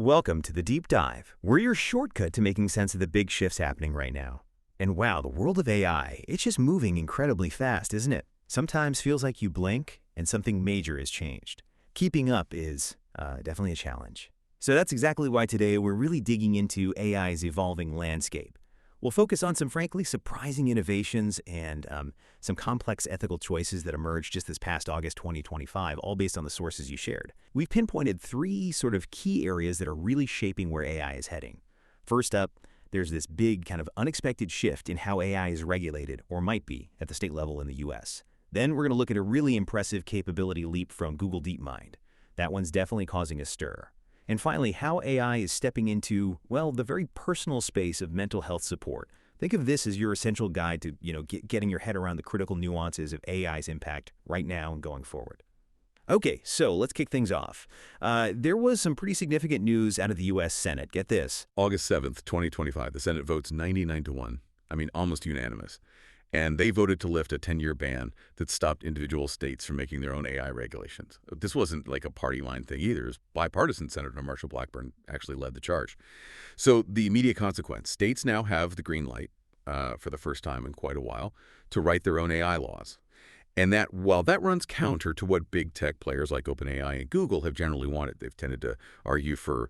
Welcome to the Deep Dive. We're your shortcut to making sense of the big shifts happening right now. And wow, the world of AI, it's just moving incredibly fast, isn't it? Sometimes feels like you blink and something major has changed. Keeping up is definitely a challenge. So that's exactly why today we're really digging into AI's evolving landscape. We'll focus on some frankly surprising innovations and some complex ethical choices that emerged just this past August 2025, all based on the sources you shared. We've pinpointed three sort of key areas that are really shaping where AI is heading. First up, there's this big kind of unexpected shift in how AI is regulated, or might be, at the state level in the US. Then we're going to look at a really impressive capability leap from Google DeepMind. That one's definitely causing a stir. And finally, how AI is stepping into, well, the very personal space of mental health support. Think of this as your essential guide to, getting your head around the critical nuances of AI's impact right now and going forward. Okay, so let's kick things off. There was some pretty significant news out of the U.S. Senate. Get this. August 7th, 2025, the Senate votes 99-1. I mean, almost unanimous. And they voted to lift a 10-year ban that stopped individual states from making their own AI regulations. This wasn't like a party line thing either. It was bipartisan. Senator Marshall Blackburn actually led the charge. So the immediate consequence, states now have the green light for the first time in quite a while to write their own AI laws. And that, while that runs counter to what big tech players like OpenAI and Google have generally wanted, they've tended to argue for,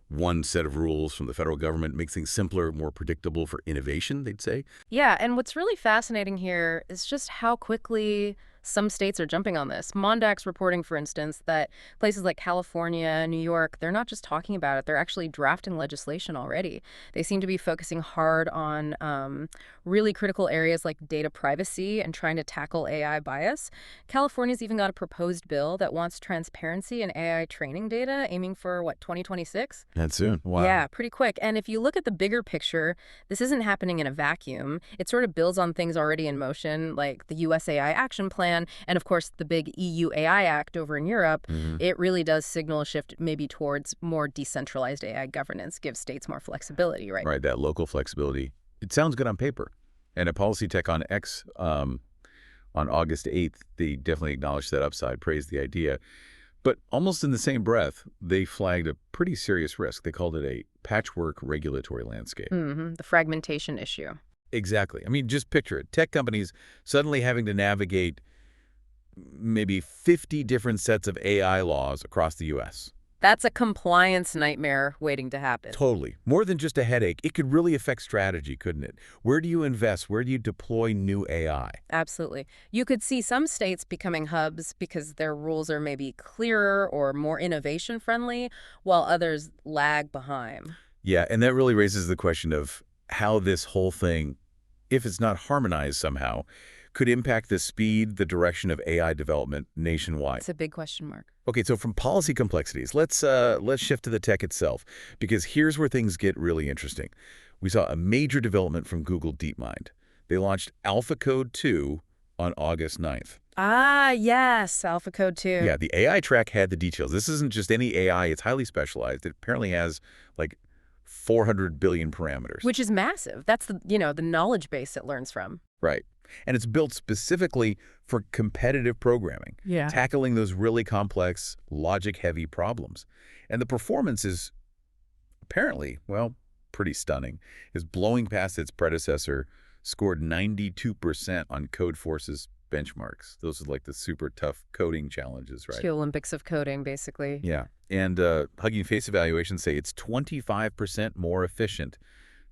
one set of rules from the federal government, makes things simpler, more predictable for innovation, they'd say. Yeah, and what's really fascinating here is just how quickly some states are jumping on this. Mondak's reporting, for instance, that places like California, New York, they're not just talking about it, they're actually drafting legislation already. They seem to be focusing hard on really critical areas like data privacy and trying to tackle AI bias. California's even got a proposed bill that wants transparency in AI training data, aiming for, 2026? That's soon. Wow. Yeah, pretty quick. And if you look at the bigger picture, this isn't happening in a vacuum. It sort of builds on things already in motion, like the US AI Action Plan, and of course the big EU AI Act over in Europe. It really does signal a shift maybe towards more decentralized AI governance, gives states more flexibility, right? Right, that local flexibility. It sounds good on paper. And at Policy Tech on X on August 8th, they definitely acknowledged that upside, praised the idea. But almost in the same breath, they flagged a pretty serious risk. They called it a patchwork regulatory landscape. The fragmentation issue. Exactly. I mean, just picture it. Tech companies suddenly having to navigate maybe 50 different sets of AI laws across the U.S. That's a compliance nightmare waiting to happen. Totally. More than just a headache. It could really affect strategy, couldn't it? Where do you invest? Where do you deploy new AI? Absolutely. You could see some states becoming hubs because their rules are maybe clearer or more innovation-friendly, while others lag behind. Yeah, and that really raises the question of how this whole thing, if it's not harmonized somehow, could impact the speed, the direction of AI development nationwide. It's a big question mark. Okay, so from policy complexities, let's shift to the tech itself, because here's where things get really interesting. We saw a major development from Google DeepMind. They launched AlphaCode 2 on August 9th. Ah, yes, AlphaCode 2. Yeah, the AI track had the details. This isn't just any AI, it's highly specialized. It apparently has like 400 billion parameters. Which is massive. That's the knowledge base it learns from. Right. And it's built specifically for competitive programming, tackling those really complex, logic-heavy problems. And the performance is apparently, pretty stunning. It's blowing past its predecessor, scored 92% on Codeforce's benchmarks. Those are like the super tough coding challenges, right? Two Olympics of coding, basically. Yeah. And Hugging Face evaluations say it's 25% more efficient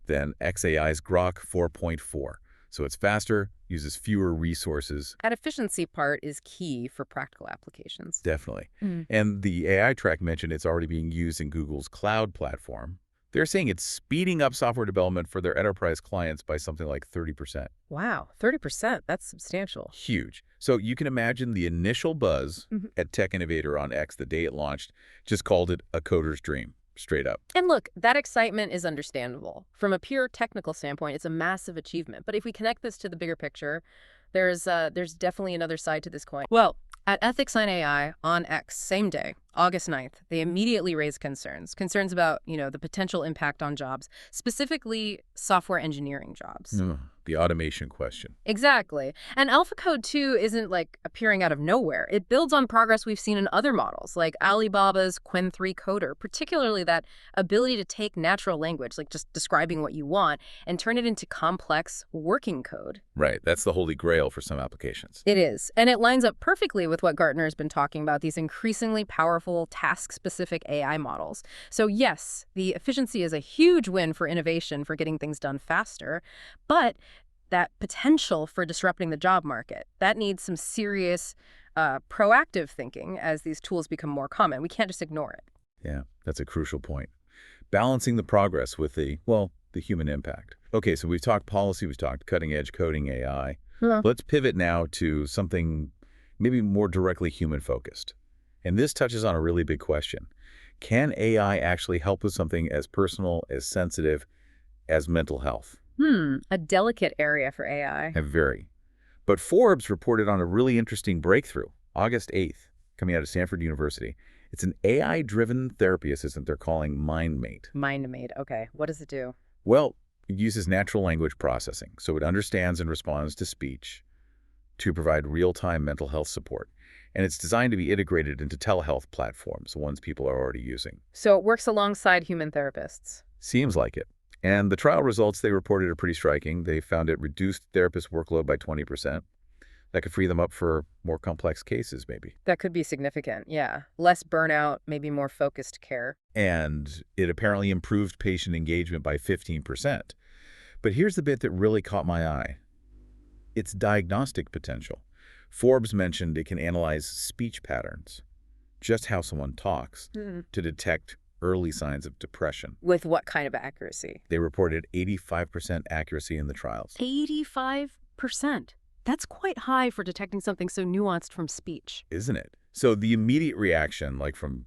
than XAI's Grok 4.4. So it's faster, uses fewer resources. That efficiency part is key for practical applications. Definitely. And the AI track mentioned it's already being used in Google's cloud platform. They're saying it's speeding up software development for their enterprise clients by something like 30%. Wow, 30%. That's substantial. Huge. So you can imagine the initial buzz at Tech Innovator on X the day it launched, just called it a coder's dream. Straight up. And look, that excitement is understandable. From a pure technical standpoint, it's a massive achievement. But if we connect this to the bigger picture, there's definitely another side to this coin. Well, at Ethics on AI on X, same day, August 9th, they immediately raised concerns about, the potential impact on jobs, specifically software engineering jobs. The automation question. Exactly. And AlphaCode 2 isn't appearing out of nowhere. It builds on progress we've seen in other models, like Alibaba's Qwen 3 coder, particularly that ability to take natural language, like just describing what you want, and turn it into complex working code. Right. That's the holy grail for some applications. It is. And it lines up perfectly with what Gartner has been talking about, these increasingly powerful task-specific AI models. So yes, the efficiency is a huge win for innovation, for getting things done faster, but that potential for disrupting the job market, that needs some serious proactive thinking as these tools become more common. We can't just ignore it. Yeah, that's a crucial point. Balancing the progress with the human impact. Okay, so we've talked policy, we've talked cutting-edge coding AI. Yeah. Let's pivot now to something maybe more directly human-focused. And this touches on a really big question. Can AI actually help with something as personal, as sensitive as mental health? A delicate area for AI. Very. But Forbes reported on a really interesting breakthrough, August 8th, coming out of Stanford University. It's an AI-driven therapy assistant they're calling MindMate. MindMate, okay. What does it do? Well, it uses natural language processing, so it understands and responds to speech to provide real-time mental health support. And it's designed to be integrated into telehealth platforms, the ones people are already using. So it works alongside human therapists. Seems like it. And the trial results they reported are pretty striking. They found it reduced therapist workload by 20%. That could free them up for more complex cases, maybe. That could be significant, yeah. Less burnout, maybe more focused care. And it apparently improved patient engagement by 15%. But here's the bit that really caught my eye. Its diagnostic potential. Forbes mentioned it can analyze speech patterns, just how someone talks, to detect early signs of depression. With what kind of accuracy? They reported 85% accuracy in the trials. 85%? That's quite high for detecting something so nuanced from speech. Isn't it? So the immediate reaction, like from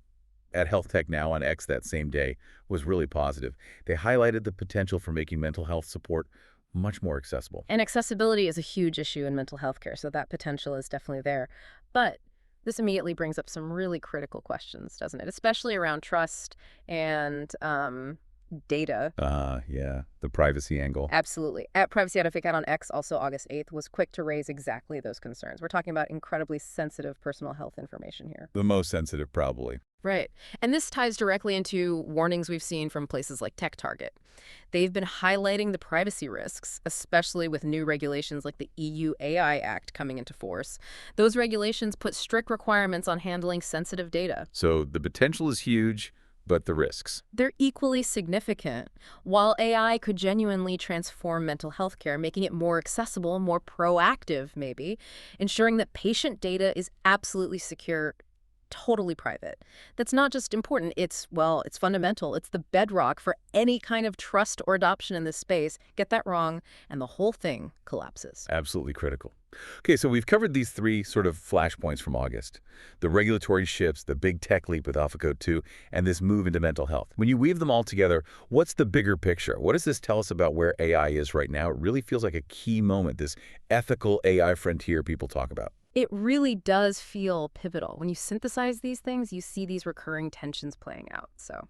at Health Tech Now on X that same day, was really positive. They highlighted the potential for making mental health support much more accessible. And accessibility is a huge issue in mental health care, so that potential is definitely there. But this immediately brings up some really critical questions, doesn't it? Especially around trust and data. Yeah, the privacy angle. Absolutely. At Privacy Out of Fake Out on X, also August 8th, was quick to raise exactly those concerns. We're talking about incredibly sensitive personal health information here. The most sensitive, probably. Right. And this ties directly into warnings we've seen from places like TechTarget. They've been highlighting the privacy risks, especially with new regulations like the EU AI Act coming into force. Those regulations put strict requirements on handling sensitive data. So the potential is huge, but the risks? They're equally significant. While AI could genuinely transform mental health care, making it more accessible, more proactive maybe, ensuring that patient data is absolutely secure, totally private. That's not just important, it's fundamental. It's the bedrock for any kind of trust or adoption in this space. Get that wrong, and the whole thing collapses. Absolutely critical. Okay, so we've covered these three sort of flashpoints from August. The regulatory shifts, the big tech leap with AlphaCode 2, and this move into mental health. When you weave them all together, what's the bigger picture? What does this tell us about where AI is right now? It really feels like a key moment, this ethical AI frontier people talk about. It really does feel pivotal. When you synthesize these things, you see these recurring tensions playing out. So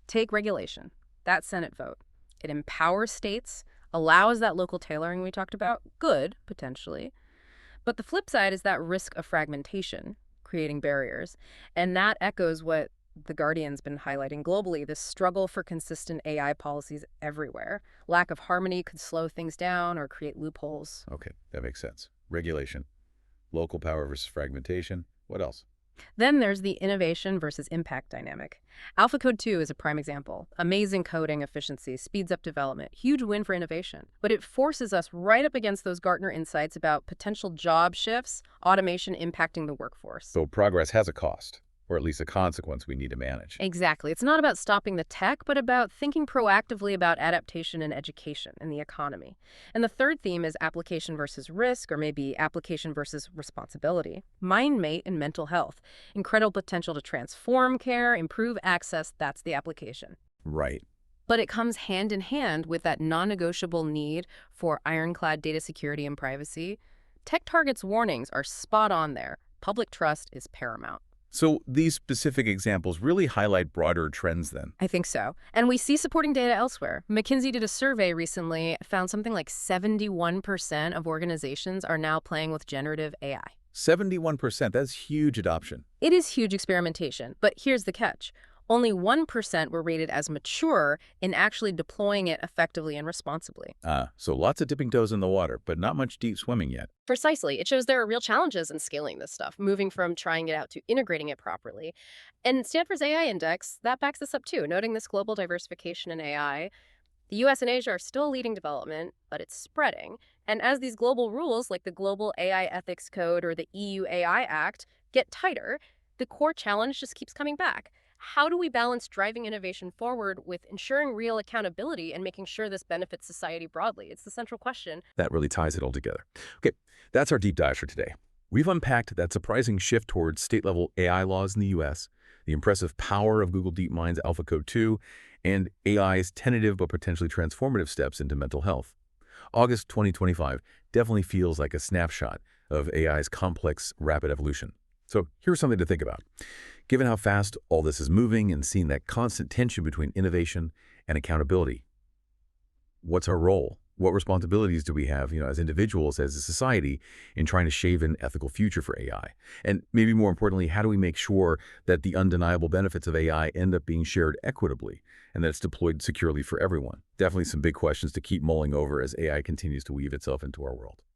take regulation, that Senate vote. It empowers states, allows that local tailoring we talked about, good, potentially. But the flip side is that risk of fragmentation, creating barriers. And that echoes what The Guardian's been highlighting globally, this struggle for consistent AI policies everywhere. Lack of harmony could slow things down or create loopholes. Okay, that makes sense. Regulation, local power versus fragmentation. What else? Then there's the innovation versus impact dynamic. AlphaCode 2 is a prime example. Amazing coding efficiency, speeds up development, huge win for innovation. But it forces us right up against those Gartner insights about potential job shifts, automation impacting the workforce. So progress has a cost, or at least a consequence we need to manage. Exactly. It's not about stopping the tech, but about thinking proactively about adaptation and education in the economy. And the third theme is application versus risk, or maybe application versus responsibility. MindMate and mental health. Incredible potential to transform care, improve access, that's the application. Right. But it comes hand in hand with that non-negotiable need for ironclad data security and privacy. TechTarget's warnings are spot on there. Public trust is paramount. So these specific examples really highlight broader trends then. I think so. And we see supporting data elsewhere. McKinsey did a survey recently, found something like 71% of organizations are now playing with generative AI. 71%, that's huge adoption. It is huge experimentation, but here's the catch. Only 1% were rated as mature in actually deploying it effectively and responsibly. So lots of dipping toes in the water, but not much deep swimming yet. Precisely. It shows there are real challenges in scaling this stuff, moving from trying it out to integrating it properly. And Stanford's AI Index, that backs this up too, noting this global diversification in AI. The US and Asia are still leading development, but it's spreading. And as these global rules, like the Global AI Ethics Code or the EU AI Act, get tighter, the core challenge just keeps coming back. How do we balance driving innovation forward with ensuring real accountability and making sure this benefits society broadly? It's the central question. That really ties it all together. Okay, that's our deep dive for today. We've unpacked that surprising shift towards state-level AI laws in the U.S., the impressive power of Google DeepMind's AlphaCode 2, and AI's tentative but potentially transformative steps into mental health. August 2025 definitely feels like a snapshot of AI's complex, rapid evolution. So here's something to think about. Given how fast all this is moving and seeing that constant tension between innovation and accountability, what's our role? What responsibilities do we have, as individuals, as a society, in trying to shape an ethical future for AI? And maybe more importantly, how do we make sure that the undeniable benefits of AI end up being shared equitably and that it's deployed securely for everyone? Definitely some big questions to keep mulling over as AI continues to weave itself into our world.